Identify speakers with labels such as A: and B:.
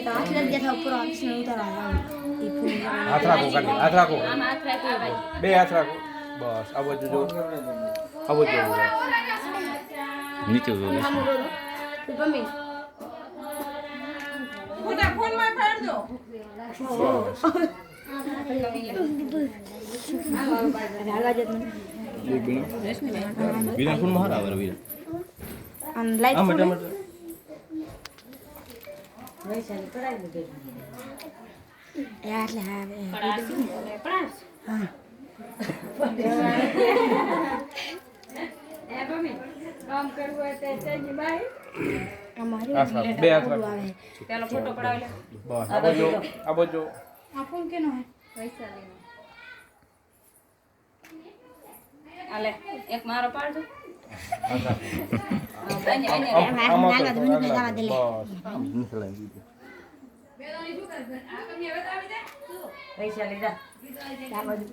A: હાથ લગ ગયા ઉપર ઓપ્શન ઉતારવા એ ફૂલ
B: હાથ રાખો કાઢી હાથ રાખો
C: આમ હાથ રાખો ભાઈ
B: બે હાથ રાખો બસ આ બાજુ જો આ બાજુ જો
D: નીચે જો
A: ગમે
C: ફોટા ફોન માં પાડ દો
A: હાલવા જત
D: બીના ફોન માં હારા આવે બીના
A: આમ લાઈટ
D: આમ ટમેટો
A: યાર લે હા
C: એ મમ્મી કામ કરવું હોય તો તેની બાઈ
A: અમારી
B: હાથ રાખો બે હાથ રાખો
A: આવે
C: પેલો ફોટો પડાવી લે
B: બસ આ બાજુ આ બાજુ
A: આ ફોન કેનો હે
C: પૈસા લઈને આલે એક મારો પાડ દો
B: હાથ રાખો
A: નાલા દુની કે જવા દે લે
C: પૈસા લીધા
A: આ બાજુ